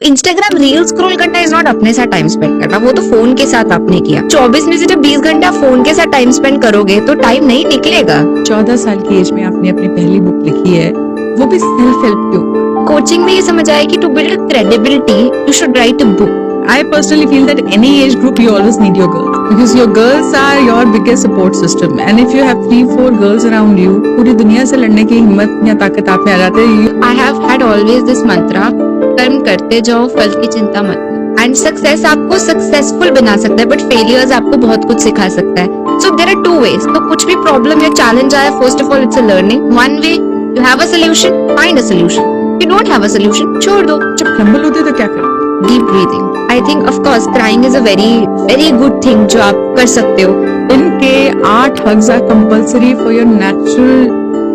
Instagram reel scroll करना is not अपने साथ टाइम स्पेंड करना, वो तो फोन के साथ आपने किया। 24 में से जब 20 घंटा फोन के साथ टाइम स्पेंड करोगे तो टाइम नहीं निकलेगा। 14 साल की एज में आपने अपनी पहली बुक लिखी है, वो भी सेल्फ हेल्प की बुक। कोचिंग में ये समझ आया कि to build credibility you should write a book. I personally feel that any age group you always need your girls because your girls are your biggest support system, and if you have 3-4 girls around you, पूरी दुनिया से लड़ने की हिम्मत या ताकत आप में आ जाते है। I have had always this mantra, कर्म करते जाओ फल की चिंता मत। एंड सक्सेस आपको सक्सेसफुल बना सकता है, बट फेलियर्स आपको बहुत कुछ सिखा सकता है। So there are two ways. तो कुछ भी प्रॉब्लम या चैलेंज आया, first of all it's a learning. One way, you have a solution, find a solution. You don't have a solution, छोड़ दो। जब क्रम्बल होते तो क्या करें? Deep breathing. I think of course crying is a very very good thing जो आप कर सकते हो। दिन के 8 hugs are compulsory for your natural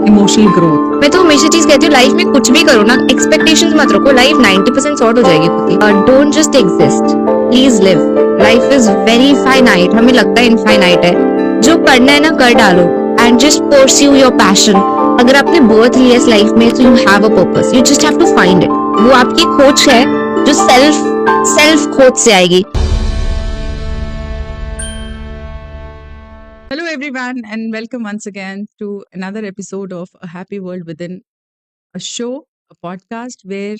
emotional growth. मैं तो हमेशा चीज कहती हूँ, लाइफ में कुछ भी करो ना, एक्सपेक्टेशंस मत रखो, लाइफ 90% सॉर्ट हो जाएगी खुद ही। Don't just exist, please live. Life is very finite, हमें लगता है इनफाइनाइट है। जो करना है ना कर डालो, and just pursue your passion. अगर आपने बर्थ लिया इस लाइफ में, तो you have a purpose, you just have to find it. वो आपकी खोज है जो सेल्फ खोज से आएगी। Hello everyone and welcome once again to another episode of A Happy World Within, a show, a podcast where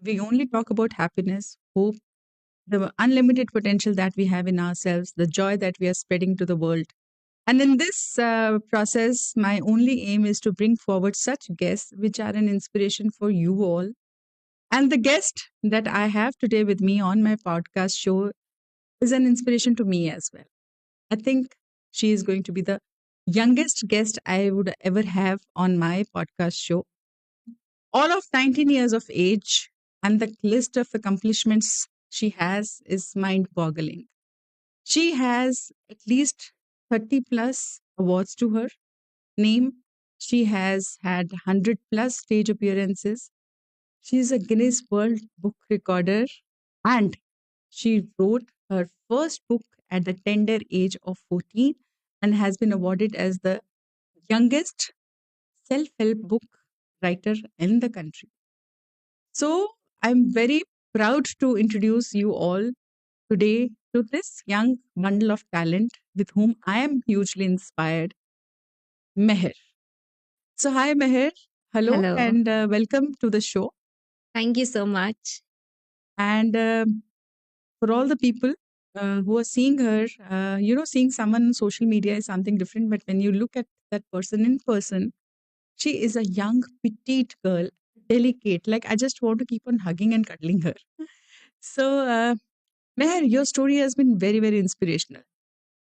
we only talk about happiness, hope, the unlimited potential that we have in ourselves, the joy that we are spreading to the world. And in this process, my only aim is to bring forward such guests which are an inspiration for you all. And the guest that I have today with me on my podcast show is an inspiration to me as well. I think she is going to be the youngest guest I would ever have on my podcast show. All of 19 years of age, and the list of accomplishments she has is mind boggling. She has at least 30 plus awards to her name. She has had 100 plus stage appearances. She is a Guinness World Book recorder, and she wrote her first book at the tender age of 14 and has been awarded as the youngest self help book writer in the country. So I'm very proud to introduce you all today to this young bundle of talent with whom I am hugely inspired, Meher. So, hi, Meher. Hello, hello, and welcome to the show. Thank you so much. And for all the people who are seeing her, seeing someone on social media is something different. But when you look at that person in person, she is a young, petite girl, delicate. Like, I just want to keep on hugging and cuddling her. So, Meher, your story has been very, very inspirational.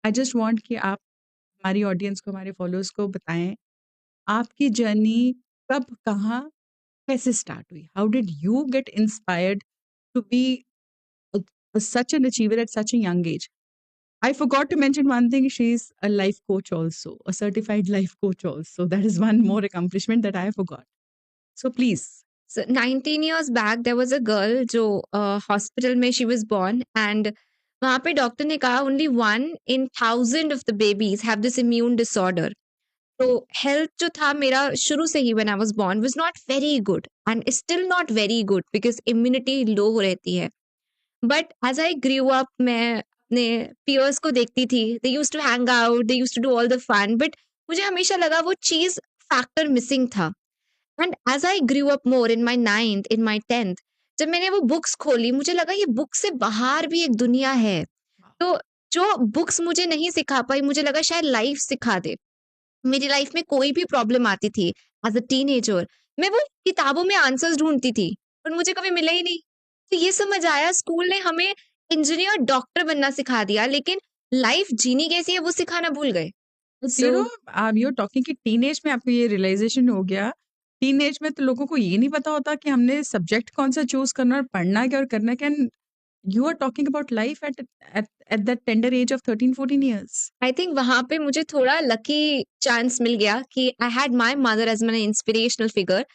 I just want कि आप हमारी audience को, हमारे followers को बताएं आपकी journey कब, कहाँ, कैसे स्टार्ट हुई? How did you get inspired to be such an achiever at such a young age? I forgot to mention one thing. She's a life coach also, a certified life coach also. That is one more accomplishment that I forgot. So please. So 19 years back there was a girl जो hospital में she was born, and वहाँ पे doctor ने कहा only 1 in 1000 of the babies have this immune disorder. तो health जो था मेरा शुरू से ही when I was born was not very good and is still not very good because immunity low रहती है. But as I grew up, मैं अपने peers को देखती थी, they used to hang out, they used to do all the fun, but मुझे हमेशा लगा वो चीज़ फैक्टर मिसिंग था. And as I grew up more in my 9th, in my 10th, जब मैंने वो बुक्स खोली, मुझे लगा ये बुक से बाहर भी एक दुनिया है। तो जो बुक्स मुझे नहीं सिखा पाई, मुझे लगा शायद लाइफ सिखा दे। मेरी लाइफ में कोई भी प्रॉब्लम आती थी एज अ टीनेजर, मैं वो किताबों में आंसर्स ढूंढती थी, पर मुझे कभी मिले ही नहीं। तो ये समझ आया स्कूल ने हमें इंजीनियर डॉक्टर बनना सिखा दिया, लेकिन लाइफ जीनी कैसी है वो सिखाना भूल गए। You so know, you're talking कि टीनेज में आपको ये रियलाइजेशन हो गया। टीनेज में तो लोगों को ये नहीं पता होता कि हमने सब्जेक्ट कौन सा चूज करना और पढ़ना क्या और करना क्या। You are talking about life at that tender age of 13-14 years. I think वहां पे मुझे थोड़ा लकी चांस मिल गया कि I had my mother as my inspirational figure.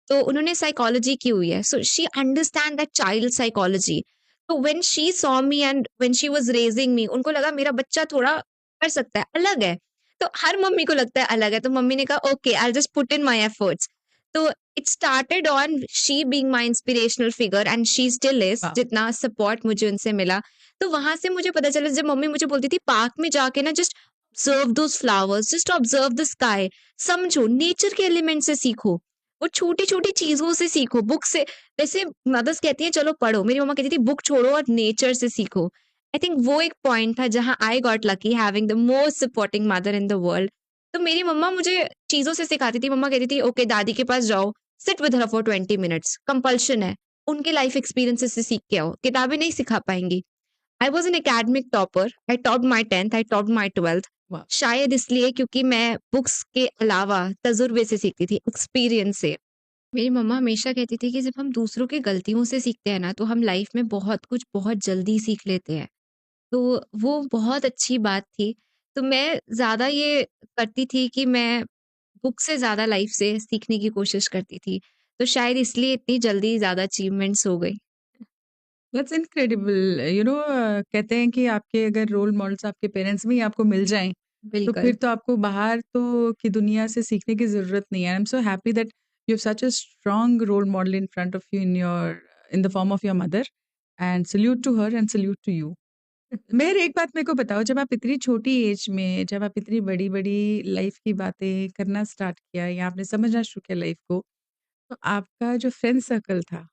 तो उन्होंने साइकोलॉजी की हुई है, so she understand that child psychology. तो when she saw me and when she was raising me, उनको लगा मेरा बच्चा थोड़ा कर सकता है, अलग है। तो हर मम्मी को लगता है अलग है, तो मम्मी ने कहा okay I just put in my efforts. तो it started on she being my inspirational figure and she still is, वाह! जितना सपोर्ट मुझे उनसे मिला। तो वहां से मुझे पता चला, जब मम्मी मुझे बोलती थी पार्क में जाके ना just observe those flowers, just observe the sky, समझो नेचर के एलिमेंट से सीखो, वो छोटी छोटी चीजों से सीखो, बुक से। वैसे मदर्स कहती है चलो पढ़ो, मेरी मम्मा कहती थी बुक छोड़ो और नेचर से सीखो। आई थिंक वो एक पॉइंट था जहां I got lucky having the most supporting mother in the world. तो मेरी मम्मा मुझे चीज़ों से सिखाती थी। मम्मा कहती थी, "ओके, दादी के पास जाओ, sit with her for 20 minutes, compulsion है। उनके लाइफ एक्सपीरियंसेस से सीख के आओ, किताबें नहीं सिखा पाएँगी।" I was an academic topper, I topped my 10th, I topped my 12th। वाह! शायद इसलिए क्योंकि मैं बुक्स के अलावा तजुर्बे से सीखती थी, एक्सपीरियंस से। मेरी मम्मा हमेशा कहती थी कि जब हम दूसरों की गलतियों से सीखते हैं ना, तो हम लाइफ में बहुत कुछ बहुत जल्दी सीख लेते हैं। तो वो बहुत अच्छी बात थी। तो मैं ज़्यादा ये करती थी कि मैं बुक से ज़्यादा लाइफ से सीखने की कोशिश करती थी। तो शायद इसलिए इतनी जल्दी ज़्यादा अचीवमेंट्स हो गई। That's incredible. कहते हैं कि आपके अगर रोल मॉडल्स आपके पेरेंट्स में ही आपको मिल जाएँ, तो बिल्कुल। फिर तो आपको बाहर तो की दुनिया से सीखने की ज़रूरत नहीं है। I am so happy that you have such a strong role model in front of you in the form of your mother and salute to her and salute to you. Mehar, एक बात मेरे को बताओ, जब आप इतनी छोटी एज में, जब आप इतनी बड़ी-बड़ी लाइफ़ की बातें करना स्टार्ट किया या आपने समझना शुरू किया लाइफ़ को, तो आपका जो फ्रेंड सर्कल था,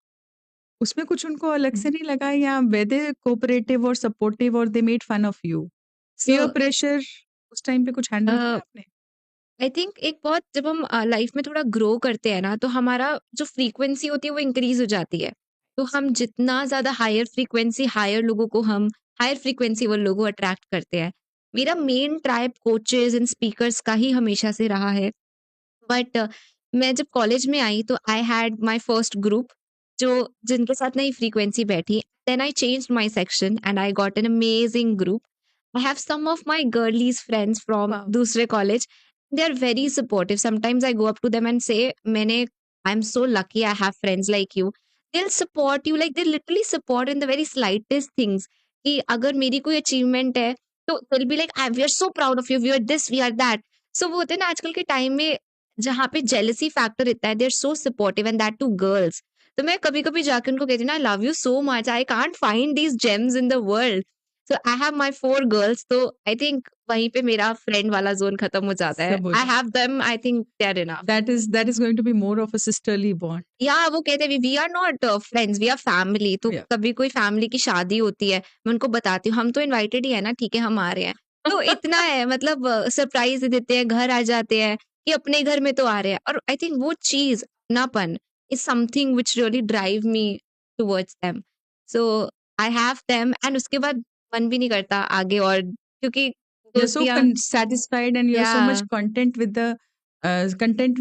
उसमें कुछ उनको अलग हुँ। से नहीं लगा या वे दे कोऑपरेटिव और सपोर्टिव और they made fun of you? So peer pressure उस टाइम पे कुछ हैंडल किया अ, आपने? आई थिंक एक बहुत, जब हम लाइफ में थोड़ा ग्रो करते हैं ना, तो हमारा जो फ्रीक्वेंसी होती है वो इंक्रीज़ हो जाती है। तो हम जितना ज़्यादा हायर फ्रीक्वेंसी, हायर फ्रीक्वेंसी वाले लोगों को अट्रैक्ट करते हैं। मेरा main tribe coaches and speakers का ही हमेशा से रहा है। बट मैं जब कॉलेज में आई तो I had my first group, जो जिनके साथ नई फ्रीक्वेंसी बैठी। Then I changed my section and I got an amazing group. I have some of my girlies friends from wow! दूसरे college. They are very supportive. Sometimes I go up to them and say, I am so lucky I have friends like you. They will support you, like they literally support in the very slightest things. कि अगर मेरी कोई achievement है, तो they will be like, "we are so proud of you, we are this, we are that." So वो होता है ना आजकल के टाइम में, जहाँ पे जेलसी फैक्टर इतना है, they are so supportive and that too girls. तो मैं कभी-कभी जाके उनको कहती हूँ ना, I love you so much, I can't find these gems in the world. So I have my 4 girls, तो आई थिंक वहीं पे मेरा फ्रेंड वाला ज़ोन खत्म हो जाता है। सब हो आई जाता have them, I think they are enough. है। That is going to be more of a sisterly bond. या वो कहते हैं, we are not friends, we are family. तो या कभी कोई फैमिली की शादी होती है, मैं उनको बताती हूँ, हम तो इनवाइटेड ही है ना, ठीक है हम आ रहे हैं। तो इतना है, मतलब सरप्राइज़ दे देते हैं, घर आ जाते हैं कि अपने घर में तो आ रहे हैं। और आई थिंक वो चीज़, अपनापन, is something which really drive me towards them. So I have them and उसके बाद मन भी नहीं करता आगे, और क्योंकि यू आर सो दोस्तियाँ। satisfied and you are या so much content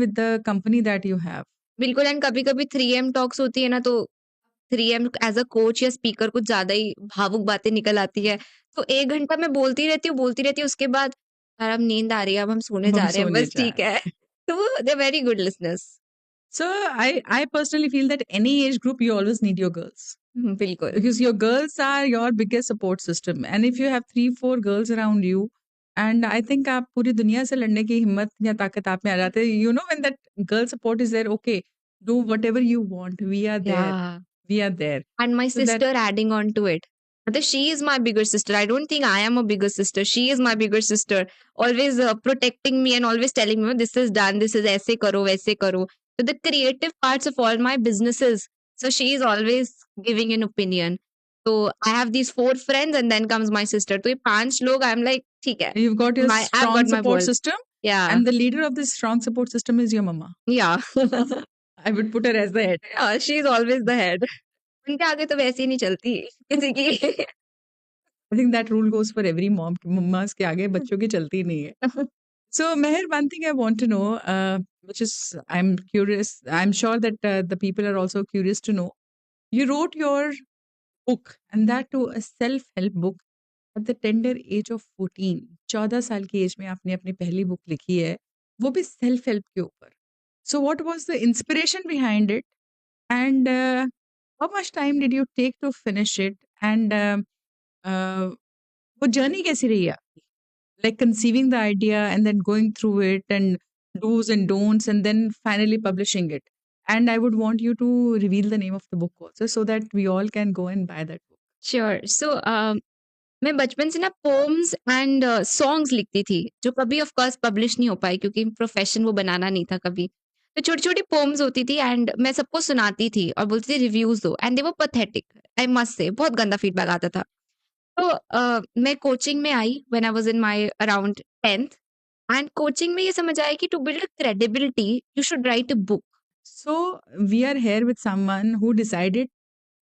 with the company that you have. बिल्कुल। एंड कभी-कभी 3M टॉक्स होती है ना, तो 3M एज़ अ कोच या स्पीकर कुछ ज़्यादा ही भावुक बातें निकल आती है। तो 1 घंटा मैं बोलती रहती हूँ, उसके बाद यार अब नींद आ रही है, अब हम सोने अब हम जा रहे हैं, सोने बस जा ठीक रहे है। हैं। तो they are very good listeners. So I personally feel that any age group you always need your girls बिल्कुल। because your girls are your biggest support system. And if you have 3-4 girls around you, and I think आप पूरी दुनिया से लड़ने की हिम्मत या ताकत आप में आ जाते हैं. You know when that girl support is there, okay, do whatever you want. We are there. Yeah. We are there. And my So that sister adding on to it. But she is my bigger sister. I don't think I am a bigger sister. She is my bigger sister. Always protecting me and always telling me, "Oh, this is done. This is ऐसे करो, वैसे करो." So the creative parts of all my businesses. So she is always giving an opinion. So I have these 4 friends and then comes my sister. तो ये 5 लोग, I'm like, ठीक है. you've got your I've strong got my support world. system, Yeah. and the leader of this strong support system is your mama. Yeah. I would put her as the head. She is always the head. उनके आगे तो वैसे ही नहीं चलती किसी की। I think that rule goes for every mom. Mama's के आगे बच्चों की चलती नहीं है. So, Meher, one thing I want to know, which is I'm curious, I'm sure that the people are also curious to know. You wrote your book, and that too a self-help book at the tender age of 14. 14 साल की as में आपने अपनी पहली book लिखी है, वो भी सेल्फ हेल्प के ऊपर. So, what was the inspiration behind it, and how much time did you take to finish it, and uh, वो जर्नी कैसी रही आपकी? Like conceiving the idea and then going through it and do's and don'ts and then finally publishing it. And I would want you to reveal the name of the book also so that we all can go and buy that book. Sure so मैं बचपन से ना poems and songs लिखती थी जो कभी of course publish नहीं हो पाई क्योंकि प्रोफेशन वो बनाना नहीं था कभी। तो छोटी छोटी पोम्स होती थी एंड मैं सबको सुनाती थी और बोलती थी रिव्यूज दो and they were pathetic. I must say बहुत गंदा फीडबैक आता था। तो मैं कोचिंग में I when I was in my around 10th and coaching में ये समझ आया कि to build credibility you should write a book. So we are here with someone who decided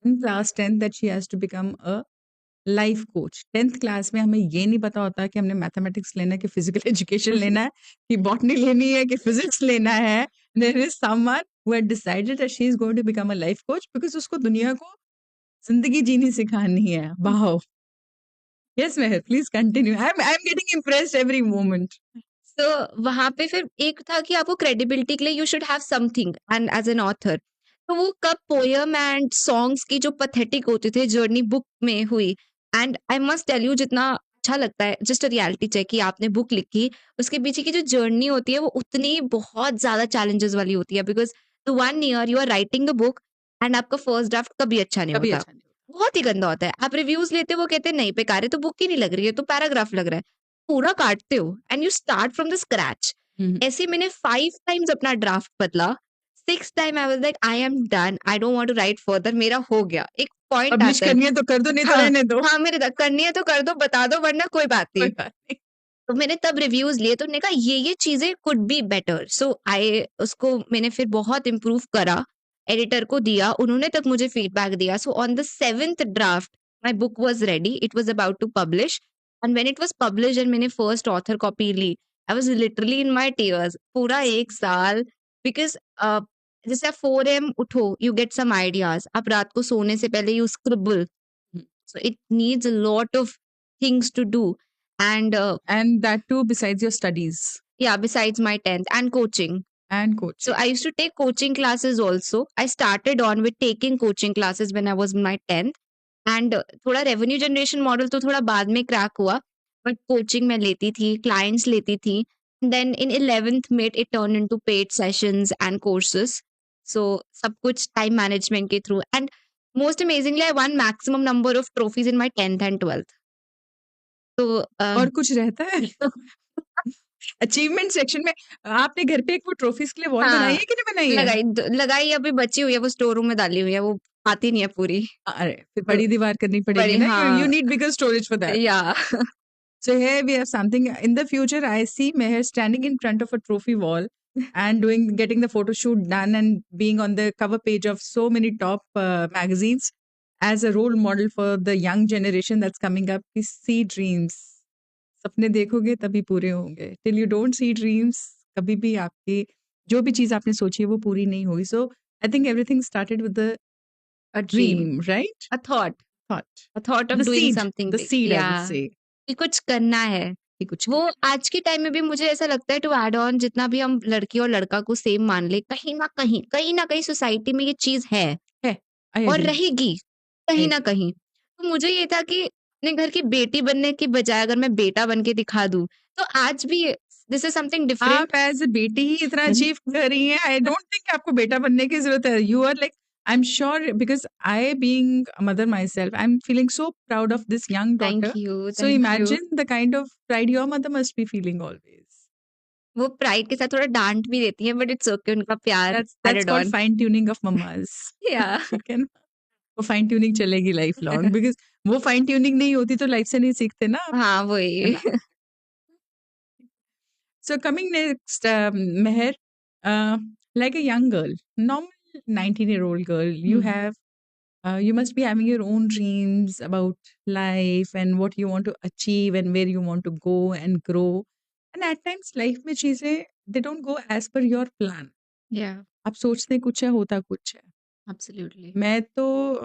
in class 10th that she has to become a life coach. 10th class में हमें ये नहीं पता होता कि हमने मैथमेटिक्स लेना है कि फिजिकल एजुकेशन लेना है कि बॉटनी लेनी है कि फिजिक्स लेना है। There is someone who had decided that she is going to become a life coach because उसको दुनिया को जिंदगी जीनी सिखानी है। Wow! Yes Mehar, please continue. I am getting impressed every moment. तो वहां पे फिर एक था कि आपको क्रेडिबिलिटी के लिए you should have something and as an author. तो वो कब पोयम एंड सॉन्ग्स की जो पथेटिक होते थे जर्नी बुक में हुई। And I must tell you जितना अच्छा लगता है जस्ट रियलिटी चेक कि आपने बुक लिखी उसके पीछे की जो जर्नी होती है वो उतनी बहुत ज्यादा चैलेंजेस वाली होती है because the 1 year you are writing the book and आपका फर्स्ट ड्राफ्ट कभी अच्छा नहीं कभी होता। अच्छा नहीं बहुत ही गंदा होता है। आप रिव्यूज लेते हो वो कहते हैं नहीं बेकार है तो बुक ही नहीं लग रही है तो पैराग्राफ लग रहा है। पूरा काटते हो and you start from the scratch. होता। ऐसे मैंने 5 times अपना ड्राफ्ट बदला। 6th time I was like I am done I don't want to write further मेरा हो गया। एक पॉइंट पब्लिश आता है करनी है तो कर दो, नहीं तो हाँ रहने दो। हाँ मेरे तक करनी है तो कर दो बता दो वरना कोई बात कोई नहीं। बात नहीं। तो मैंने तब रिव्यूज लिए तो मैंने कहा ये चीजें कुड बी बेटर सो आई उसको मैंने फिर बहुत इम्प्रूव करा। एडिटर को दिया उन्होंने तक मुझे फीडबैक दिया। So on the 7th draft my book was ready it was about to publish and when it was publish and मैंने फर्स्ट ऑथर कॉपी ली I was literally in my tears पूरा 1 साल। बिकॉज जैसे आप 4 AM उठो you get some ideas आप रात को सोने से पहले you scribble so it needs a lot of things to do and And that too besides your studies yeah besides my 10th and coaching. and So coaching. I used to take coaching classes also. I started on with taking coaching classes when I was in my 10th and थोड़ा revenue generation model तो थोड़ा बाद में crack हुआ but coaching मैं लेती थी clients लेती थी and then in 11th mid it turned into paid sessions and courses. So सब कुछ time management के through and most amazingly I won maximum number of trophies in my 10th and 12th. तो और कुछ रहता है? अचीवमेंट सेक्शन में आपने घर पे एक वो ट्रॉफीज के लिए वॉल बनाई हाँ है कि नहीं बनाई है? लगाई अभी बची हुई है वो स्टोर रूम में डाली हुई है वो आती नहीं है पूरी। अरे फिर तो बड़ी दीवार करनी पड़ेगी बड़ी ना। यू हाँ need bigger storage for that. या So here we have something. In the future, I see Meher standing in front of a trophy wall and getting the photo shoot done and being on the cover page of so many top magazines as a role model for the young generation that's coming up. We see dreams. सपने देखोगे तभी पूरे होंगे। Till you don't see dreams, कभी भी आपकी जो भी चीज़ आपने सोची है वो पूरी नहीं होगी। So I think everything started with the a dream dream, right? a thought Thought. a thought of The doing seed. something The big seed, I या would say. कि कुछ करना है। कि कुछ वो करना आज के टाइम में भी मुझे ऐसा लगता है टू ऐड ऑन जितना भी हम लड़की और लड़का को सेम मान ले कहीं ना कहीं सोसाइटी में ये चीज है है। I और agree. रहेगी I कहीं ना agree. कहीं। तो मुझे ये था कि अपने घर की बेटी बनने की बजाय अगर मैं बेटा बन के दिखा दूं तो आज भी दिस इज समथिंग डिफरेंट। आप एज़ अ बेटी ही इतना अचीव कर रही हैं, आई डोंट थिंक आपको बेटा बनने की ज़रूरत है। You are like I am sure because I being a mother myself, I am feeling so proud of this young daughter. Thank you so thank you. Imagine the kind of pride your mother must be feeling always. वो pride के साथ थोड़ा डांट भी देती है but it's okay उनका प्यार that's added called on fine tuning of mummas. या ठीक है ना? वो फाइन ट्यूनिंग चलेगी लाइफ लॉन्ग बिकॉज़ वो फाइन ट्यूनिंग नहीं होती तो लाइफ से नहीं सीखते ना आप, हाँ है वही ना? So coming next, Meher, like a young girl, normal 19-year-old girl, you hmm, have, you must be having your own dreams about life and what you want to achieve and where you want to go and grow. And at times, life में चीजें they don't go as per your plan. या आप सोचते कुछ है, होता कुछ है. एब्सोल्युटली मैं तो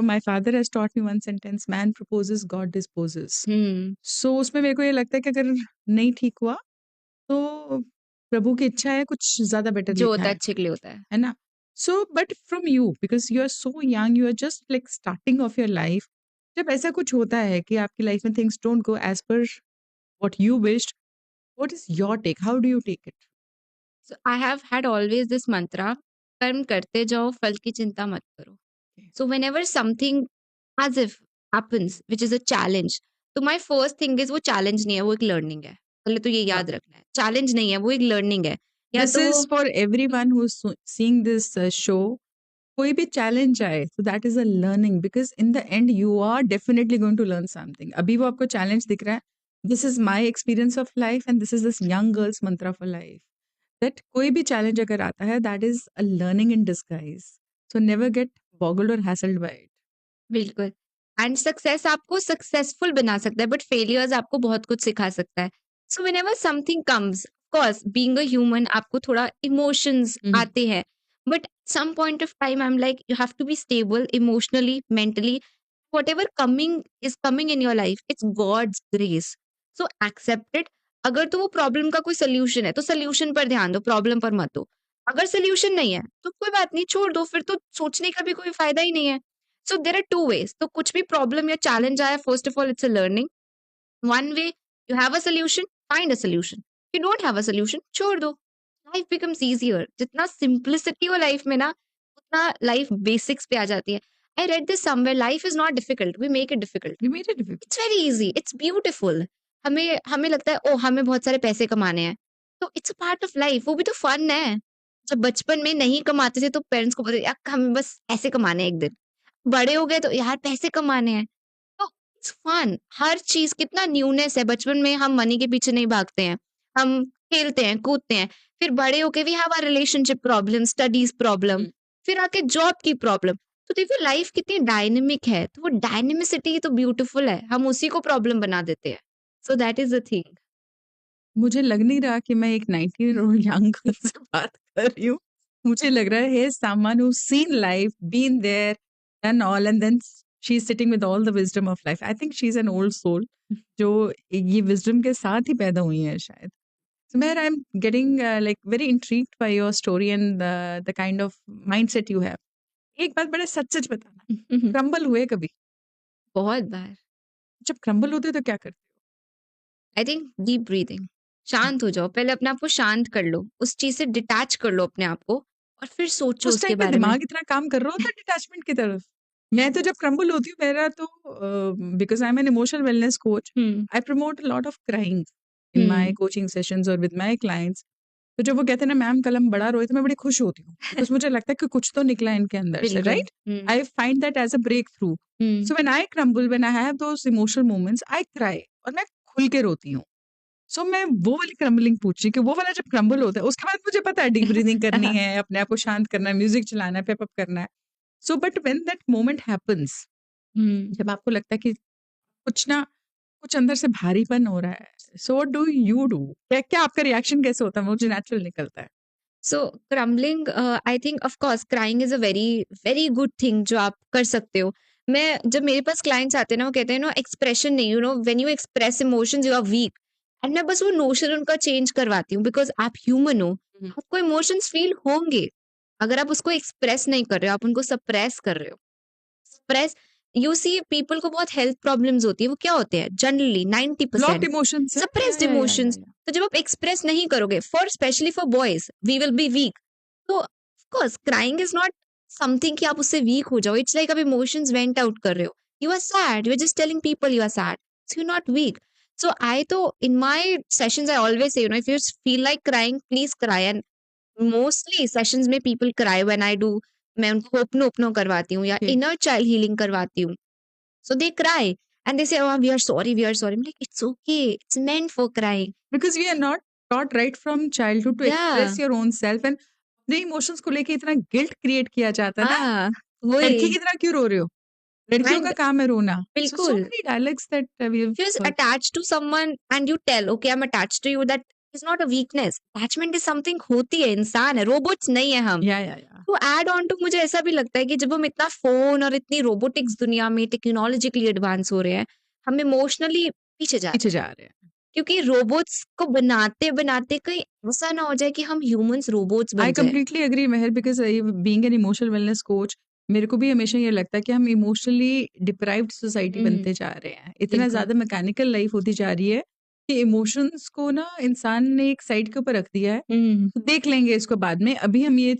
my father has taught me one sentence: man proposes, God disposes. So उसमें मेरे को ये लगता है कि अगर नहीं ठीक हुआ तो प्रभु की इच्छा है, कुछ ज़्यादा बेटर जो लिखा होता है अच्छे के लिए होता है ना? So but from you because you are so young, you are just like starting off your life, जब ऐसा कुछ होता है कि आपकी लाइफ में things don't go as per what you wished, what is your take? How do you take it? So I have had always this mantra. कर्म करते जाओ, फल की चिंता मत करो। So whenever something as if happens, which is a challenge, तो my first thing is वो challenge नहीं है, वो एक learning है। पहले तो ये हाँ, याद रखना है। challenge नहीं है, वो एक learning है। या दिस तो वो is for everyone who is seeing this show. कोई भी चैलेंज आए तो that is a learning, because in the end you are definitely going to learn something. अभी वो आपको चैलेंज दिख रहा है, this is my experience of life and this is this young girl's mantra for life, that कोई भी challenge अगर आता है that is a learning in disguise. So never gate boggled और हैसल्ड बाय इट। बिल्कुल। एंड सक्सेस आपको successful बना सकता है, बट फेलियर्स आपको बहुत कुछ सिखा सकता है। So whenever something comes, of course being a human आपको थोड़ा इमोशंस आते हैं, but some point of time I am like you have to be stable emotionally, mentally. Whatever coming in your life, it's God's grace. So accept it. अगर तो वो problem का कोई solution है, तो सोल्यूशन पर ध्यान दो, प्रॉब्लम पर मत दो। अगर सोल्यूशन नहीं है, तो कोई बात नहीं, छोड़ दो, फिर तो सोचने का भी कोई फायदा ही नहीं है। So there are two ways. तो कुछ भी प्रॉब्लम या चैलेंज आया, first of all it's a learning. One way, you have a solution, find a solution. You don't have a solution, छोड़ दो। Life becomes easier. जितना सिंप्लिसिटी हो life में ना, उतना लाइफ बेसिक्स पे आ जाती है। I read this somewhere, life is not difficult, we make it difficult. You made it difficult. It's very easy, it's beautiful. हमें हमें लगता है ओ हमें बहुत सारे पैसे कमाने हैं, तो it's a part of life, वो भी तो फन है। जब बचपन में नहीं कमाते थे तो पेरेंट्स को बोलते यार हमें बस ऐसे कमाने हैं एक दिन। बड़े हो गए तो यार पैसे कमाने हैं, तो इट्स फन। हर चीज कितना न्यूनेस है। बचपन में हम मनी के पीछे नहीं भागते हैं, हम खेलते हैं कूदते हैं। फिर बड़े होके we have a relationship problem, studies problem, फिर आके जॉब की प्रॉब्लम। तो देखो लाइफ कितनी डायनेमिक है, तो वो डायनेमिसिटी तो ब्यूटीफुल है, हम उसी को प्रॉब्लम बना देते हैं। So that is the thing. मुझे लग नहीं रहा कि मैं एक 19 ईयर ओल्ड यंग गर्ल से बात कर रही हूँ। मुझे लग रहा है someone who seen life, been there, done all, and then she is sitting with all the wisdom of life. I think she is an old soul जो ये विजडम के साथ ही पैदा हुई है शायद। So Meher, I'm getting like very intrigued by your story and the kind of mindset you have. एक बात बड़े सच सच बताना, क्रम्बल हुए कभी? बहुत बार। जब क्रम्बल होते तो क्या करते आई थिंक डीप ब्रीदिंग, हो? शांत हो जाओ, पहले अपने आप को शांत कर लो, उस चीज से डिटैच कर लो अपने आप को, और फिर सोचो उस उसके टाइम पे बारे में। दिमाग इतना काम कर रहा होता है डिटैचमेंट की तरफ। मैं तो जब क्रम्बल होती हूँ मेरा तो because I am N emotional wellness coach, hmm. I promote a lot of crying in my hmm. Coaching sessions और विद माय क्लाइंट्स। तो जब वो कहते हैं ना मैम कल हम बड़ा रोए, तो मैं बड़ी खुश होती हूँ बिकॉज मुझे लगता है कि कुछ तो निकला इनके अंदर से, बिल्कुल। Right? I find that as a breakthrough. Hmm. So when I crumble, when I have those emotional moments, I cry और मैं खुल के रोती हूँ। सो मैं वो वाली क्रम्बलिंग पूछ रही कि वो वाला जब क्रम्बल होता है उसके बाद मुझे पता है डीप ब्रीदिंग करनी है, अपने आप को शांत करना है, म्यूजिक चलाना है, पेप अप करना है। So but when that moment happens, hmm. जब आपको लगता है कि कुछ ना कुछ अंदर से भारीपन हो रहा है, so what do you do? क्या क्या आपका रिएक्शन कैसे होता है? मुझे नेचुरल निकलता है। So crumbling, I think of course crying is a very very good thing जो आप कर सकते हो। मैं जब मेरे पास क्लाइंट्स आते हैं ना, वो कहते हैं ना एक्सप्रेशन नहीं, you know when you express emotions you are weak, and मैं बस वो नोशन उनका चेंज करवाती हूँ, बिकॉज आप ह्यूमन हो, हम्म। आपको इमोशंस फील होंगे। अगर आप उसको एक्सप्रेस नहीं कर रहे हो, आप उनको सप्रेस कर रहे हो। सप्रेस, यू सी पीपल को बहुत हेल्थ प्रॉब्लम्स होती है, वो क्या होते हैं जनरली ब्लॉक्ड 90% इमोशंस है, या सप्रेस्ड या या या इमोशंस। या तो जब आप एक्सप्रेस नहीं करोगे, for specially for boys we will be weak. तो of course crying is not something कि आप उससे वीक हो जाओ, इट्स लाइक आप इमोशंस वेंट आउट कर रहे हो। You are sad, you are just telling people you are sad, so you not weak. So I तो in my sessions I always say, you know, if you feel like crying please cry. And mostly sessions में people cry when I do, मैं उनको ओपनो ओपनो करवाती हूँ या Okay. Inner child healing करवाती हूँ। So they cry and they say, "Oh, we are sorry, we are sorry." I'm like, "It's okay. It's meant for crying." Because we are not taught right from childhood to Yeah. express your own self, and अपने emotions को लेके इतना guilt create किया जाता है ना, हाँ, लड़की वही। की तरह क्यों रो रहे हो? लड़कियों का And काम है रोना। So बिल्कुल, many dialects that we have if you're heard. attached to someone and you tell, "Okay, I'm attached to you," that is not a weakness. Attachment is something, होती है, इंसान है, रोबोट्स नहीं है हम। या तो ऐड ऑन टू मुझे ऐसा भी लगता है कि जब हम इतना फ़ोन और इतनी रोबोटिक्स दुनिया में टेक्नोलॉजिकली एडवांस हो रहे हैं, हम इमोशनली पीछे जा पीछे रहे हैं। जा रहे हैं। क्योंकि रोबोट्स को बनाते-बनाते कहीं ऐसा ना हो जाए कि हम ह्यूमन्स रोबोट्स आई बन जाएँ। Completely agree Mehar, because being an emotional wellness coach, मेरे को भी हमेशा ये लगता है कि हम इमोशनली डिप्राइव्ड सोसाइटी हुँ, बनते जा रहे हैं। इतना बिल्कुल। ज़्यादा मैकेनिकल लाइफ होती जा रही है कि इमोशंस को ना इंसान ने एक साइड के ऊपर रख दिया है। हुँ, तो देख लेंगे इसको बाद में, अभी हम ये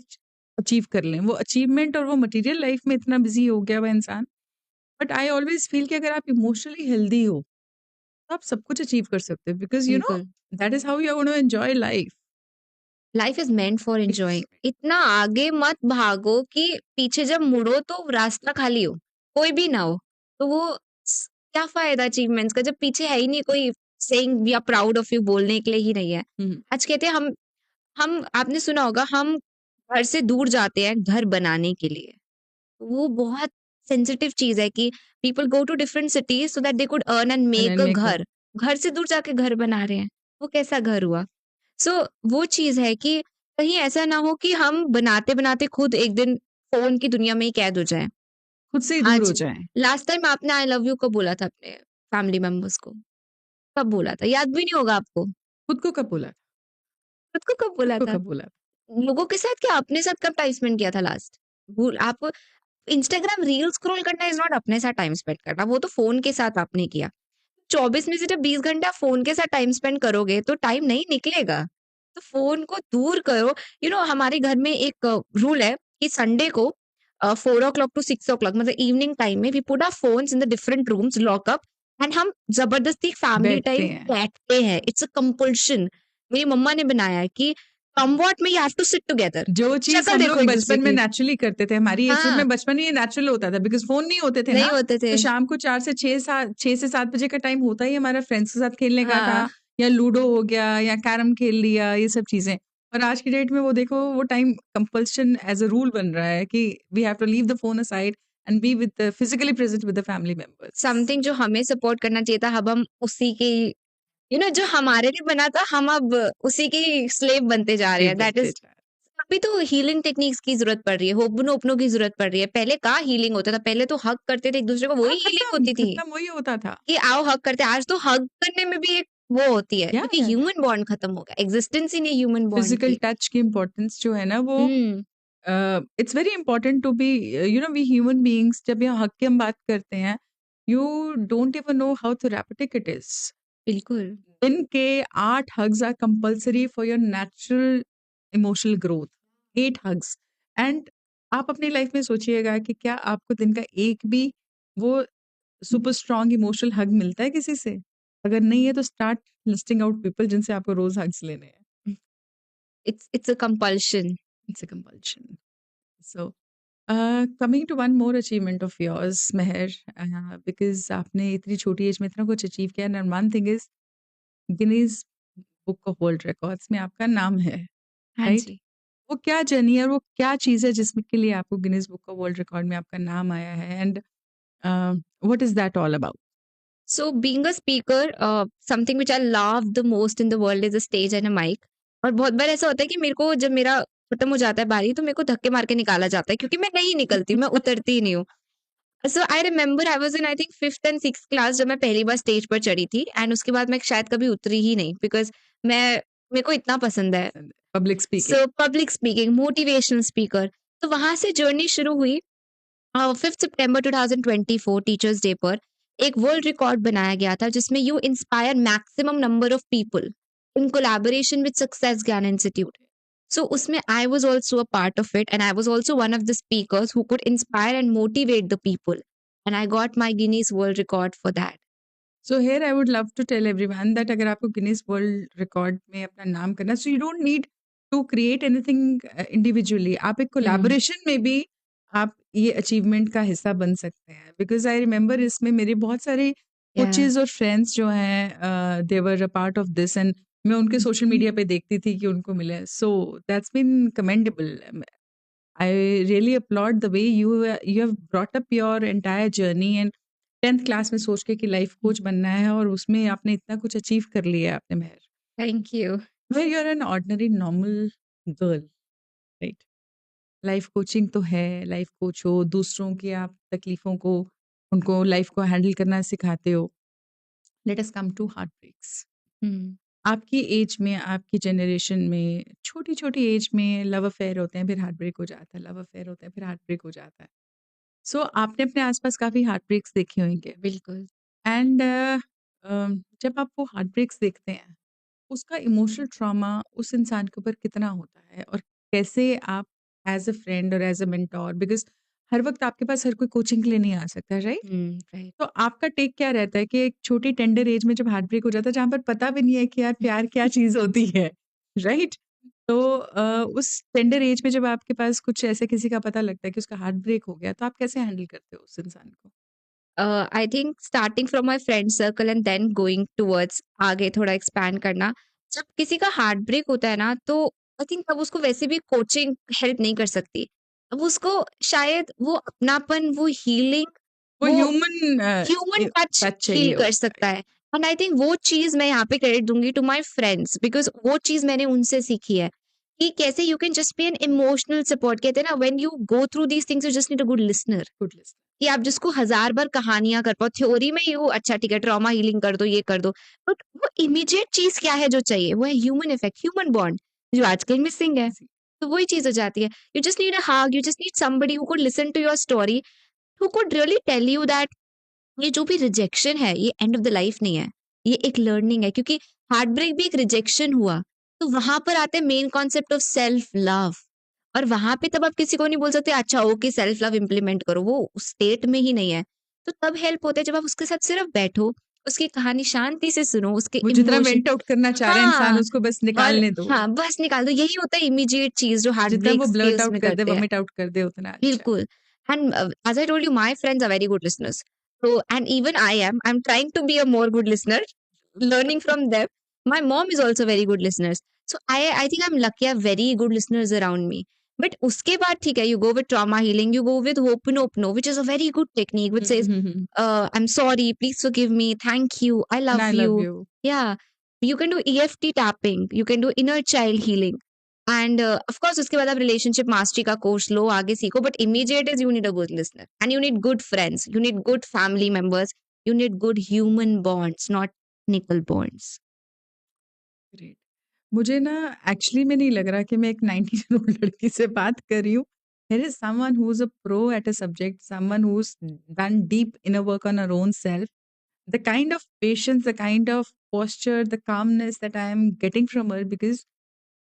अचीव कर लें। वो अचीवमेंट और वो मटेरियल लाइफ में इतना बिजी हो गया हुआ इंसान। बट आई ऑलवेज फील कि अगर आप इमोशनली हेल्दी हो तो आप सब कुछ अचीव कर सकते हो, बिकॉज बिल्कुल। That is how you are gonna enjoy life. Life is meant for enjoying. इतना आगे मत भागो कि पीछे जब मुड़ो तो रास्ता खाली हो, कोई भी ना हो। तो वो क्या फायदा अचीवमेंट्स का जब पीछे है ही नहीं कोई saying we are proud of you बोलने के लिए ही नहीं है। आज कहते हैं हम आपने सुना होगा हम घर से दूर जाते हैं घर बनाने के लिए। वो बहुत सेंसिटिव चीज है कि people go to different cities so that they could earn and and make and a make घर। घर से दूर जाके घर बना रहे हैं, वो कैसा घर हुआ? सो वो चीज है कि कहीं ऐसा ना हो कि हम बनाते बनाते खुद एक दिन फोन की दुनिया में ही कैद हो जाएं। खुद से ही दूर हो आज जाए। लास्ट टाइम आपने आई लव यू कब बोला था अपने फैमिली मेंबर्स को? कब बोला था? याद भी नहीं होगा आपको। खुद को कब बोला? खुद को कब खुद बोला को था? कब बोला? लोगों के साथ क्या अपने साथ कब टाइम स्पेंड किया था लास्ट? भूल आप इंस्टाग्राम रील स्क्रॉल करना इज नॉट अपने साथ टाइम स्पेंड करना, वो तो फोन के साथ आपने किया। 24 में से जब 20 घंटे आप फ़ोन के साथ टाइम स्पेंड करोगे, तो टाइम नहीं निकलेगा। तो फ़ोन को दूर करो। हमारे घर में एक रूल है कि संडे को 4 o'clock टू 6 o'clock मतलब इवनिंग टाइम में we put our phones in the different rooms, lock up and हम ज़बरदस्ती फैमिली बैठते टाइम हैं। बैठते हैं। It's a compulsion. मेरी मम्मा ने बनाया है कि समव्हाट में you have to sit together. जो चीज शक्ल हम देखो लोग एक-दूसरे बचपन में की। नेचुरली करते थे, हमारी एज ग्रुप हाँ, में बचपन में ये नेचुरल होता था, बिकॉज फोन नहीं होते थे नहीं ना। होते थे। तो शाम को 6 से 7 बजे का टाइम होता ही हमारा फ्रेंड्स के साथ खेलने का था, हाँ। या लूडो हो गया या कैरम खेल लिया, ये सब चीजें। और आज की डेट में वो देखो, वो time compulsion as a rule बन रहा है कि we have to leave the phone aside and be with physically present with the family members. Something जो हमें सपोर्ट करना चाहिए था, अब हम उसी की जो हमारे लिए बना था हम अब उसी की स्लेव बनते जा रहे ये हैं। दैट बनते इज जा रहे अभी तो हीलिंग टेक्निक्स की जरूरत पड़ रही है, होपनोपनो की जरूरत पड़ रही है। पहले कहाँ हीलिंग होता था? पहले तो हग करते थे एक दूसरे को, हाँ, वही हीलिंग खत्म होती थी खत्म वही होता था। कि आओ हग करते। आज तो हग करने में भी एक वो होती है या क्योंकि ह्यूमन बॉन्ड खत्म हो गया, एग्जिस्टेंस ही नहीं ह्यूमन बॉन्ड फिजिकल की। टच की इम्पोर्टेंस जो है ना, वो hmm. It's very important to be, we human beings, जब यहाँ हक की हम बात करते हैं, you don't even know how therapeutic it is. बिल्कुल। दिन के 8 hugs are compulsory for your natural emotional growth. 8 hugs. And आप अपनी लाइफ में सोचिएगा कि क्या आपको दिन का एक भी वो सुपर स्ट्रॉन्ग इमोशनल हग मिलता है किसी से? अगर नहीं है तो स्टार्ट लिस्टिंग आउट पीपल जिनसे आपको रोज हग्स लेने हैं। It's a compulsion. It's a compulsion. So, coming to one more achievement of yours, Meher, because आपने इतनी छोटी एज में इतना कुछ अचीव किया, and one thing is Guinness book of world records में आपका नाम है, हाँ राइट? जी। वो क्या जर्नी है और वो क्या चीज़ है जिसमें के लिए आपको Guinness book of world record में आपका नाम आया है, and what is that all about? So being a speaker, something which I love the most in the world is a stage and a mic. और बहुत बार ऐसा होता है कि मेरे को जब मेरा खत्म हो जाता है बारी तो मेरे को धक्के मार के निकाला जाता है क्योंकि मैं नहीं निकलती हूँ, मैं उतरती ही नहीं हूँ। So I remember I was in I think 5th and 6th class जब मैं पहली बार स्टेज पर चढ़ी थी एंड उसके बाद मैं शायद कभी उतरी ही नहीं बिकॉज़ मैं मेरे को इतना पसंद है। Public speaking. So public speaking, motivational speaker. तो वहाँ से जर्नी शुरू हुई। 5 सितंबर 2024 टीचर्स डे पर एक वर्ल्ड रिकॉर्ड बनाया गया था जिसमें you inspire maximum number of people in collaboration with success Gyan institute. So उसमें I was also a part of it and I was also one of the speakers who could inspire and motivate the people and I got my Guinness world record for that. So here I would love to tell everyone that अगर आपको Guinness world record में अपना नाम करना, so you don't need to create anything individually, आप एक हम्म। Collaboration में भी आप ये अचीवमेंट का हिस्सा बन सकते हैं। बिकॉज आई रिमेंबर इसमें मेरे बहुत सारे या कोचेज और फ्रेंड्स जो हैं, they were a part of this, and मैं उनके सोशल मीडिया पे देखती थी कि उनको मिले। So that's been commendable. I really applaud the way you you have brought up your entire journey, and 10th class में सोच के कि लाइफ कोच बनना है और उसमें आपने इतना कुछ अचीव कर लिया है आपने, Mehar. Thank you. Where you are an ordinary normal girl, right? Life coaching तो है, लाइफ कोच हो, दूसरों की आप तकलीफों को, उनको लाइफ को हैंडल करना सिखाते हो। Let us come to heartbreaks. Hmm. आपकी एज में, आपकी जनरेशन में, छोटी छोटी एज में लव अफेयर होते हैं, फिर हार्ट ब्रेक हो जाता है, लव अफेयर होते हैं, फिर हार्ट ब्रेक हो जाता है। सो आपने अपने आसपास काफ़ी हार्ट ब्रेक्स देखे होंगे, बिल्कुल। एंड जब आप वो हार्ट ब्रेक्स देखते हैं, उसका इमोशनल ट्रॉमा उस इंसान के ऊपर कितना होता है, और कैसे आप एज अ फ्रेंड और एज अ मेंटोर? बिकॉज हर वक्त आपके पास हर कोई कोचिंग के लिए नहीं आ सकता, राइट? राइट। तो आपका टेक क्या रहता है कि एक छोटी टेंडर एज में जब हार्ट ब्रेक हो जाता है, जहाँ पर पता भी नहीं है कि यार प्यार क्या चीज होती है, राइट? तो उस टेंडर एज में जब आपके पास कुछ ऐसे किसी का पता लगता है कि उसका हार्ट ब्रेक हो गया, तो आप कैसे हैंडल करते हो उस इंसान को? I think starting from my friend circle and then going towards आगे थोड़ा एक्सपैंड करना। जब किसी का हार्ट ब्रेक होता है ना, तो आई थिंक तब उसको वैसे भी कोचिंग हेल्प नहीं कर सकती। अब उसको शायद वो अपनापन, वो हीलिंग, वो वो human human touch touch feel चाहिए कर होता है। सकता है। एंड आई थिंक वो चीज़ मैं यहाँ पे क्रेडिट दूँगी टू माय फ्रेंड्स, बिकॉज़ वो चीज़ मैंने उनसे सीखी है कि कैसे you can just be an emotional support. कहते हैं ना, when you go through these things you just need a good listener. Good list. कि आप जिसको हज़ार बार कहानियाँ कर पाओ, थ्योरी में यू अच्छा ठीक है ट्रॉमा हीलिंग कर दो, ये कर दो। बट वो इमीडिएट चीज़ क्या है जो चाहिए? वो है ह्यूमन इफेक्ट, ह्यूमन बॉन्ड, जो आजकल मिसिंग है। तो वही चीज़ हो जाती है। You just need a hug, you just need somebody who could listen to your story, who could really tell you that ये जो भी रिजेक्शन है, ये एंड ऑफ द लाइफ नहीं है। ये एक लर्निंग है, क्योंकि हार्ट ब्रेक भी एक रिजेक्शन हुआ। तो वहाँ पर आते हैं main concept of self love, और वहाँ पे तब आप किसी को नहीं बोल सकते अच्छा ओके सेल्फ लव इम्प्लीमेंट करो, वो उस स्टेट में ही नहीं है। तो तब हेल्प होता है जब आप उसके साथ सिर्फ बैठो, उसकी कहानी शांति से सुनो, उसके वो जितना इमोशन। वेंट आउट करना चाह रहा है इंसान, हाँ, उसको बस और निकालने दो। हाँ, बस निकाल दो। यही होता है इमीडिएट चीज़ जो हार्ट जितना वो ब्रेक्स के ब्लर्ट आउट उसमें कर दे, करते हैं। वॉमिट आउट कर दे, उतना अच्छा है। Bilkul. And as I told you, my friends are very good listeners. So, and even I am. I'm trying to be a more good listener, learning from them. My mom is also very good listeners. So I think I'm lucky. I have very good listeners around me. But उसके बाद ठीक है, you go with trauma healing, you go with Ho'oponopono, which is a very good technique, which says, I'm sorry, please forgive me, thank you, I And love I love you. you. Yeah, you can do EFT tapping, you can do inner child healing. End of course उसके बाद आप relationship mastery का course लो, आगे सीखो, but immediate is you need a good listener and you need good friends, you need good family members, you need good human bonds, not निकल bonds. Great. मुझे ना actually में नहीं लग रहा कि मैं एक 19 ईयर ओल्ड लड़की से बात कर रही हूँ। There is someone who is a pro at a subject, someone who is done deep inner work on her own self. The kind of patience, the kind of posture, the calmness that I am getting from her, because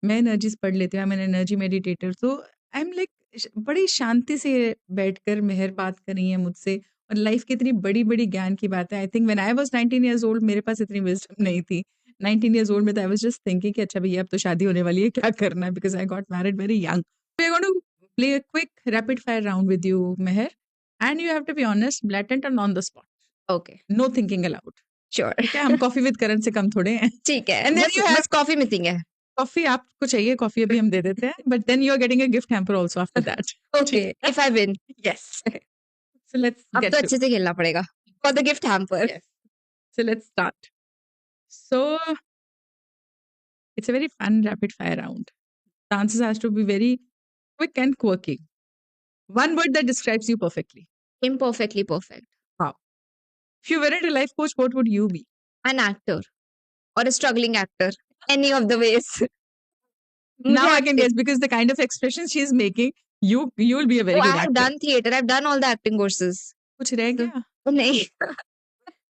मैं energies पढ़ लेती हूँ, I am an energy meditator. तो I am like बड़ी शांति से बैठकर मेहर बात कर रही है मुझसे, और लाइफ की इतनी बड़ी बड़ी ज्ञान की बात है। I think when I was 19 years old मेरे पास इतनी विजडम नहीं थी। 19 इयर्स ओल्ड में तो आई वाज जस्ट थिंकिंग कि अच्छा भैया अब तो शादी होने वाली है, क्या करना है, because I got married very young. We are going to play a quick rapid fire round with you Mehar, and you have to be honest, blatant and on the spot, okay, no thinking allowed. Sure. ठीक है, हम coffee with करण से कम थोड़े हैं। ठीक है, and then बस you have बस कॉफी मिसिंग है। कॉफी, आपको चाहिए कॉफी, अभी हम दे देते हैं, but then you are getting a gift hamper also after that. Okay, ठीक है? If I win. Yes. So let's अब तो गेट टू अच्छे से खेलना पड़ेगा for the gift hamper. Yes. So let's start. So it's a very fun rapid fire round. The answers has to be very quick and quirky. One word that describes you perfectly. Imperfectly perfect. Wow. If you weren't a life coach, what would you be? An actor और a struggling actor, any of the ways। मुझे Now I can acting, guess because the kind of expressions she's making, you will be a very oh, good I have actor. done theater, I've done all the acting courses। कुछ रह तो गया? नहीं,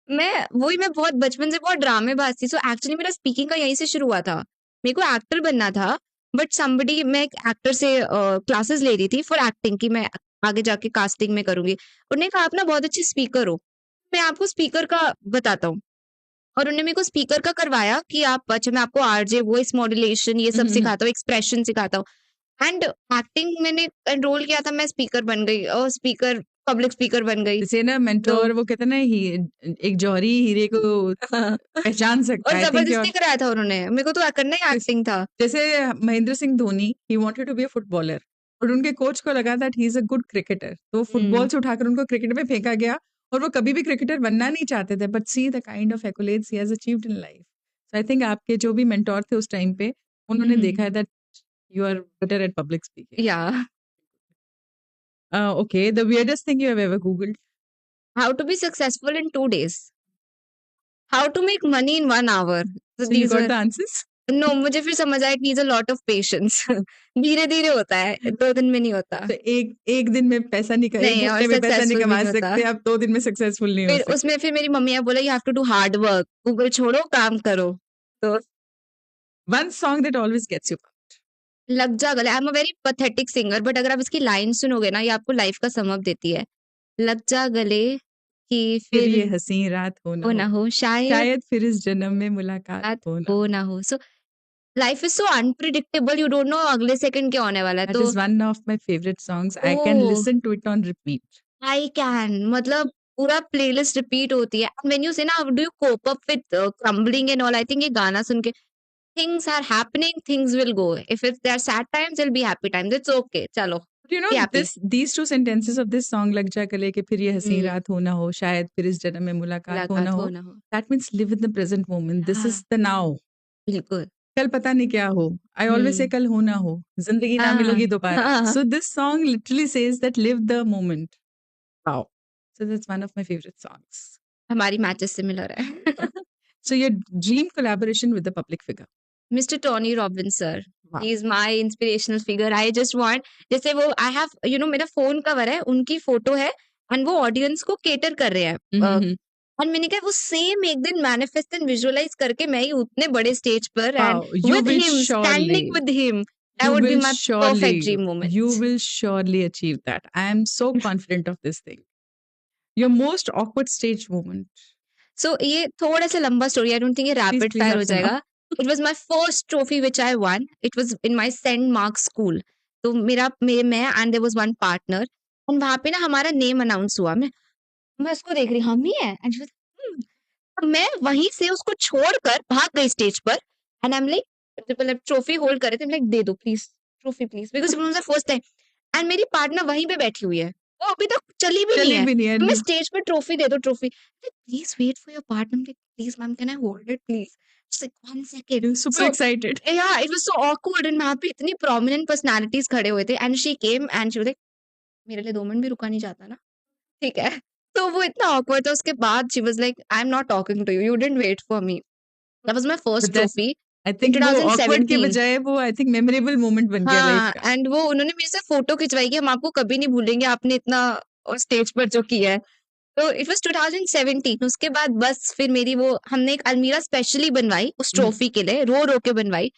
मैं बहुत बचपन से बहुत ड्रामेबाज थी। सो एक्चुअली मेरा स्पीकिंग का यहीं से शुरू हुआ था। मेरे को एक्टर बनना था, बट समबडी, मैं एक एक्टर से क्लासेस ले रही थी फॉर एक्टिंग कि मैं आगे जाके कास्टिंग में करूंगी। उन्होंने कहा आप ना बहुत अच्छी स्पीकर हो, मैं आपको स्पीकर का बताता हूँ। और उन्होंने मेरे को स्पीकर का करवाया कि आप अच्छा मैं आपको आरजे वॉइस मॉड्यूलेशन ये सब सिखाता हूँ, एक्सप्रेशन सिखाता हूँ। एंड एक्टिंग मैंने एनरोल किया था, मैं स्पीकर बन गई, और स्पीकर पब्लिक स्पीकर बन गई। जैसे ना तो मेंटोर, वो कहते हैं ना एक जौहरी हीरे को पहचान सकता और है। आई थिंक ज़बरदस्ती कराया था उन्होंने, मेरे को तो करना ही एक्टिंग था। जैसे महेंद्र सिंह धोनी, ही wanted to be a footballer, और उनके कोच को लगा that he is a good cricketer, तो फुटबॉल हुँ, से उठाकर उनको क्रिकेट में फेंका गया, और वो कभी भी क्रिकेटर बनना नहीं चाहते थे, but see the kind of accolades he has achieved in life. So I think आपके जो भी मेंटोर थे उस टाइम पे, उन्होंने देखा हुँ, है that you are better at public speaking. Yeah. Okay, the weirdest thing you have ever googled? How to be successful in 2 days, how to make money in 1 hour. तो so you these got were, the answers? No, मुझे फिर समझ आया it needs a lot of patience. धीरे-धीरे होता है, 2 दिन में नहीं होता। तो एक एक दिन में पैसा नहीं, एक नहीं, और घंटे में पैसा नहीं सक्सेसफुल भी कमा नहीं होता। सकते, आप 2 दिन में सक्सेसफुल नहीं हो फिर सकते। उसमें फिर मेरी मम्मी ने बोला you have to do hard work, Google छोड़ो, काम करो। So one song that always gets you. लग जा गले, I am a very pathetic singer, but अगर आप इसकी लाइन सुनोगे ना, ये आपको लाइफ का सम अप देती है। लग जा गले कि फिर फिर ये हँसी रात हो ना हो हो, ना हो, शायद शायद फिर इस जन्म में मुलाकात बात हो ना हो हो। ना हो। So life is so unpredictable, you don't know अगले सेकंड क्या होने वाला है। That तो is one of my favorite songs. I can oh! listen to it on repeat. I can, मतलब पूरा प्लेलिस्ट रिपीट होती है। व्हेन यू से ना, how do you cope up with crumbling and all, I think ये गाना सुन के things are happening, things will go. If there are sad times, there will be happy times, it's okay, चलो You know, be happy. these two sentences of this song, लग जा गले कि फिर ये हँसी हुँ, रात हो ना हो, शायद फिर इस जन्म में मुलाकात हो ना मुलाकात हो हो. ना हो। That means live in the present moment. This हाँ, is the now. बिल्कुल। कल पता नहीं क्या हो. I always say हुँ, कल हो ना हो. जिंदगी ना हाँ, मिलोगी दोबारा. हाँ, So this song literally says that live the moment. Wow. So that's one of my favorite songs. हमारी मैचेस सिमिलर है। So your dream collaboration with the public figure. Mister Tony Robbins sir, Wow. He is my inspirational figure. I just want, जैसे वो I have मेरा phone cover है, उनकी photo है and वो audience को कैटर कर रहे हैं। Mm-hmm. और मैंने कहा वो सेम एक दिन मैनिफेस्ट एंड विजुअलाइज़ करके मैं ही उतने बड़े स्टेज पर and Wow. You with will him, standing surely with him, that You would be will my perfect surely, dream you moment. will surely achieve that. I am so confident of this thing. Your most awkward stage moment. So ये थोड़ा-सा लंबा story, I don't think ये Please rapid bring fire up हो the now. जाएगा। It was my first trophy which I won, it was in my Saint Mark's school. तो मैं and there was one partner and वहाँ पे ना हमारा name announce हुआ। मैं उसको देख रही, हम ही हैं एंड शी वाज़ मैं वहीं से उसको छोड़कर भाग गई स्टेज पर एंड आई एम लाइक, मतलब ट्रॉफी होल्ड कर रहे थे, लाइक दे दो please, trophy please, because it was my first time and मेरी पार्टनर वहीं पे बैठी हुई है। वो अभी तक चली भी नहीं चली है। भी नहीं है तो मैं and स्टेज पे ट्रॉफी दे दो, trophy. Please wait for your partner, please ma'am can I hold it please, just like 1 second. you're super so excited. Yeah it was so awkward and वहाँ पे इतनी प्रोमिनेंट पर्सनालिटीज खड़े हुए थे and she came and she was like, मेरे लिए 2 minute भी रुका नहीं जाता ना? ठीक है। तो वो इतना ऑकवर्ड था, उसके बाद she was like, I am not talking to you, you didn't wait for me. That was my first But that trophy I in think वो awkward के 2017। बजाय वो I think memorable moment बन गया लाइफ हाँ, का. एंड वो उन्होंने मेरे से फ़ोटो खिंचवाई कि हम आपको कभी नहीं भूलेंगे, आपने इतना स्टेज पर जो किया है। तो इट वाज़ 2017। उसके बाद बस फिर मेरी वो, हमने एक अलमीरा स्पेशली बनवाई उस Mhm. ट्रॉफी के लिए, रो-रो के बनवाई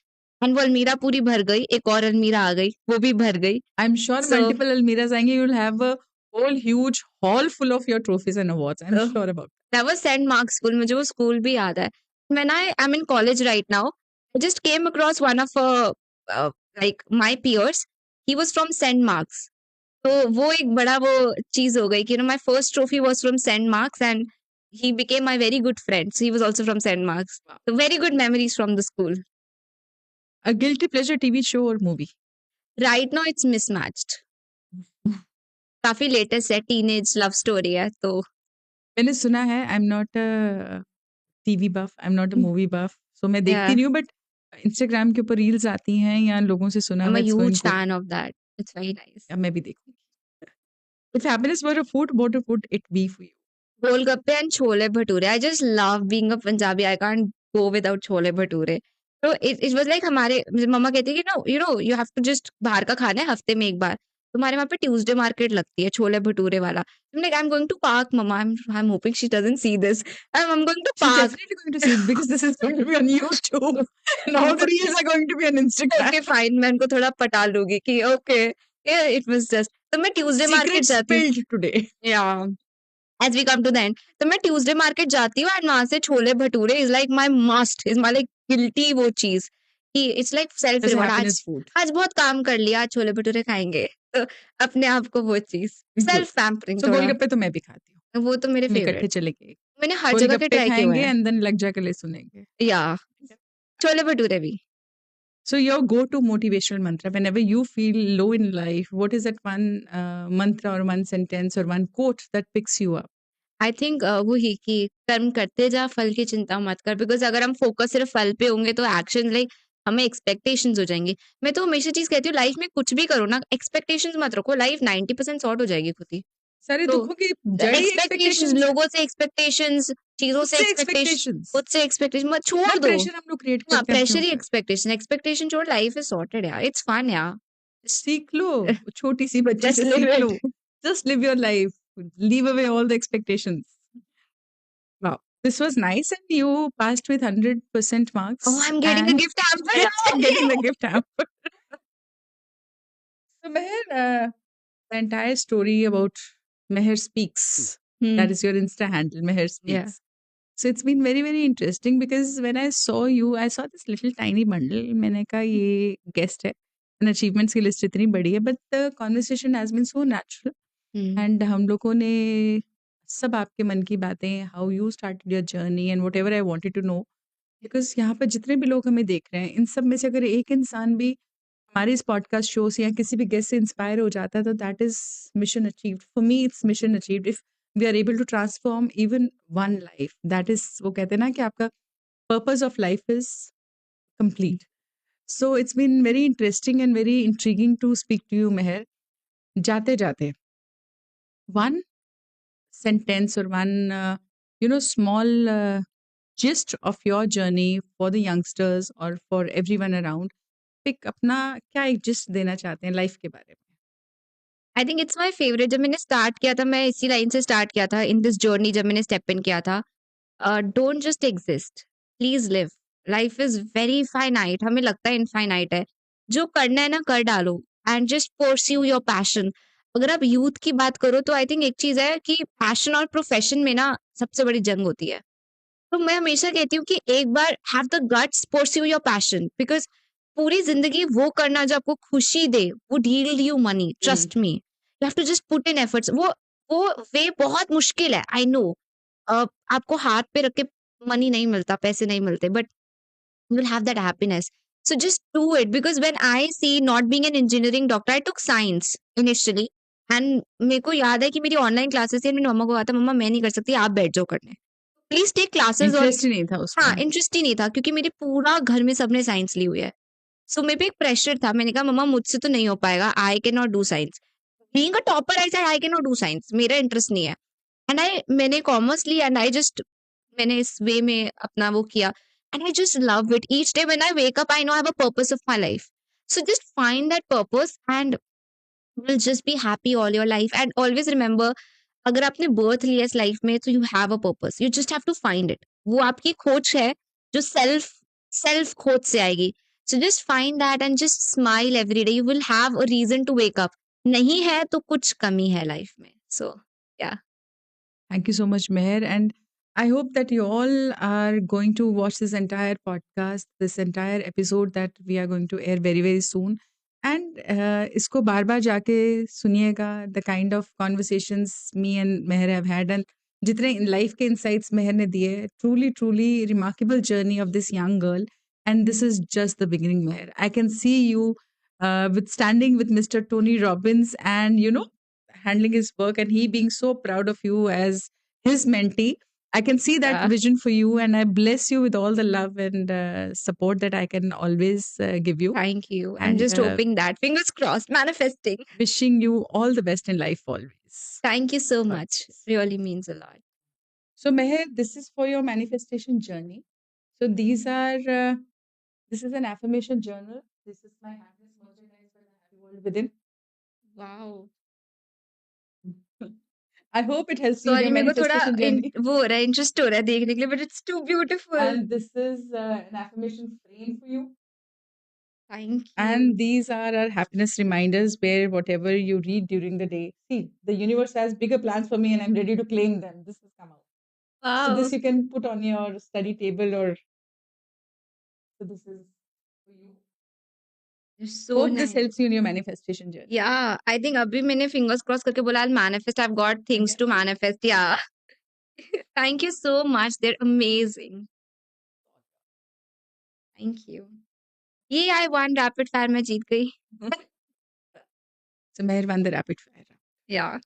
एंड वो अलमीरा पूरी भर गई, एक और अलमीरा आ गई, वो भी भर गई। I'm sure so multiple Almiras आएंगे. You'll have a whole huge hall full of your trophies and awards. I'm uh, sure about that. That was Saint Mark's school, मुझे वो स्कूल भी याद है। When I am in college right now, I just came across one of like my peers, he was from Saint Mark's. तो वो एक बड़ा वो चीज़ हो गई कि my first trophy was from Saint Mark's and he became my very good friend, so he was also from Saint marks. So very good memories from the school. A guilty pleasure TV show or movie. Right now it's mismatched. काफ़ी latest है, teenage love story है तो मैंने सुना है I'm not a TV buff, I am not a movie buff, so मैं देखती yeah, नहीं हूँ बट इंस्टाग्राम के ऊपर रील्स आती हैं या लोगों से सुना I'm हुआ a it's going huge good. fan of that. It's very nice. अब मैं भी देखूंगी. If happiness were a food, what would it be for you? Golgappe and chole bhature, I just love being a Punjabi, I can't go without chole bhature. तो it was like, हमारे मम्मा कहती है कि no you have to just बाहर का खाना है हफ्ते में एक बार। तुम्हारे वहाँ पे ट्यूसडे मार्केट लगती है छोले भटूरे वाला। Like I am going to park मम्मा, I am hoping she doesn't see this, I am going to She's park. definitely going to see it because this is going to be on YouTube and all the reels are going to be on Instagram. Okay fine, मैं उनको थोड़ा पटा लूंगी कि okay it was just. तो मैं Tuesday market Secrets जाती हूँ, spilled today. Yeah as we come to the end, तो मैं ट्यूसडे मार्केट जाती हूँ एंड वहां से chole bhature is like my must, is my like guilty वो चीज कि it's like self As reward. happiness आज food. आज बहुत काम कर लिया, आज छोले भटूरे खाएंगे, तो अपने आप को वो चीज Good. सेल्फ पैम्परिंग So थोड़ा, गोलगप्पे तो मैं भी खाती हूँ. वो तो मेरे हम फेवरेट। इकट्ठे चलेंगे. मैंने हर जगह के गोलगप्पे ट्राई किए हुए खाएंगे हैं, and then लग जा गले सुनेंगे. या छोले भटूरे भी। So your go-to motivational mantra whenever you feel low in life, what is that one mantra or one sentence or one quote that picks you up? I think वही कि कर्म करते जा, फल की चिंता मत कर, बिकॉज अगर हम फोकस सिर्फ फल पे होंगे तो एक्शन लाइक हमें एक्सपेक्टेशंस हो जाएंगी। मैं तो हमेशा चीज कहती हूँ, लाइफ में कुछ भी करो ना, एक्सपेक्टेशंस मत रखो, लाइफ 90% सॉर्ट हो जाएगी खुद ही। सारे तो दुखों की जड़ ही एक्सपेक्टेशंस, एक्सपेक्टेशंस है. लोगों से एक्सपेक्टेशंस, चीजों खुद से से एक्सपेक्टेशन, एक्सपेक्टेशंस. खुद से एक्सपेक्टेशन मत इतना छोड़ दो। प्रेशर हम लोग क्रिएट हाँ, करते हैं अपने प्रेशर ही ऊपर. एक्सपेक्टेशन, एक्सपेक्टेशन छोड़, लाइफ इज सॉर्टेड यार, इट्स फन यार। सीख लो, छोटी सी बच्ची जस्ट से लिव सीख लो. It. Just live your life. Leave away all the expectations. Wow. This was nice and you passed with 100% oh, marks I am getting a and gift getting the hamper. gift hamper. So, Meher, the entire story about Meher Speaks, that Hmm. is your Insta handle, Meher Yeah. Speaks. So it's been very, very interesting because when I saw you, I saw this little tiny bundle. मैंने कहा ये guest है and achievements की list इतनी बड़ी है, but the conversation has been so natural Hmm. and हम लोगों ने सब आपके मन की बातें, how you started your journey and whatever I wanted to know, because यहाँ पर जितने भी लोग हमें देख रहे हैं, इन सब में से अगर एक इंसान भी हमारे इस पॉडकास्ट शो से या किसी भी गेस्ट से इंस्पायर हो जाता है, तो that is mission achieved for me. It's mission achieved if we are able to transform even one life, that is, वो कहते हैं ना कि आपका purpose of life is complete. So it's been very interesting and very intriguing to speak to you, Mehar. जाते जाते one sentence और one small gist of your journey for the youngsters or for everyone around, pick अपना क्या एक gist देना चाहते हैं life के बारे में? I think it's my favourite. जब मैंने स्टार्ट किया था, मैं इसी लाइन से स्टार्ट किया था इन दिस जर्नी। जब मैंने स्टेप इन किया था, don't just exist, please live. Life is very finite, हमें लगता है इनफाइनाइट है। जो करना है ना कर डालो and just pursue your passion. अगर आप यूथ की बात करो तो आई थिंक एक चीज है कि पैशन और प्रोफेशन में ना सबसे बड़ी जंग होती है। तो मैं हमेशा कहती हूँ कि एक बार have the guts, pursue your passion, because पूरी जिंदगी वो करना जो आपको खुशी दे वो deal you money, trust me. You have to just put in efforts. वो वे बहुत मुश्किल है, आई नो। आपको हाथ पे रख के मनी नहीं मिलता, पैसे नहीं मिलते, but you will have that happiness. So just do it, because when I see not being an engineering doctor, I took science initially, and मेरे को याद है कि मेरी ऑनलाइन क्लासेस थी, मेरी मम्मा को कहा था मम्मा मैं नहीं कर सकती, आप बैठ जाओ करने, प्लीज टेक क्लासेस। और इंटरेस्ट ही नहीं था हाँ, उसमें। इंटरेस्ट ही नहीं था क्योंकि मेरे पूरा घर में सबने साइंस ली हुई है। सो मेरे पे एक प्रेशर था, मैंने कहा मम्मा मुझसे तो नहीं हो पाएगा, I can not do science. Being a topper I said I can not do science, मेरा इंटरेस्ट नहीं है। एंड मैंने कॉमर्स ली एंड आई जस्ट, मैंने इस वे में अपना वो किया, and I just love it. Each day when I wake up, I know I have a purpose of my life. So just find that purpose and you'll just be happy all your life. And always remember, अगर आपने birth लिया इस life में, तो you have a purpose. You just have to find it. वो आपकी खोज है जो self खोज से आएगी. So just find that and just smile every day. You will have a reason to wake up. नहीं है तो कुछ कमी है life में. So yeah. Thank you so much, Meher. And I hope that you all are going to watch this entire podcast, this entire episode that we are going to air very, very soon. And इसको बार बार जाके सुनिएगा, the kind of conversations me and Meher have had, and जितने life के insights Meher ने दिए, truly, truly remarkable journey of this young girl. And this is just the beginning, Meher. I can see you with standing with Mr. Tony Robbins and, handling his work and he being so proud of you as his mentee. I can see that Yeah. vision for you, and I bless you with all the love and support that I can always give you. Thank you. I'm And just hoping that. Fingers crossed. Manifesting. wishing you all the best in life always. Thank you so God much. bless. Really means a lot. So, Meher, this is for your manifestation journey. So, these are, this is an affirmation journal. This is my happiness merchandise for the happy world within. Wow. I hope it helps you in sorry, your मेरे को थोड़ा manifestation journey. वो हो रहा है, interest हो रहा है देखने के लिए, but it's too beautiful. And this is an affirmation frame for you. Thank you. And these are our happiness reminders where whatever you read during the day, see, the universe has bigger plans for me and I'm ready to claim them. This has come out. So wow, this you can put on your study table or so this is for you. So Hope this nice. helps you in your manifestation journey. या I think अभी मैंने fingers cross करके बोला I manifest, I have got things to manifest. Yeah thank you so much, they are amazing. Thank you. ये I one rapid fire में जीत गई। So Meher won the rapid fire. या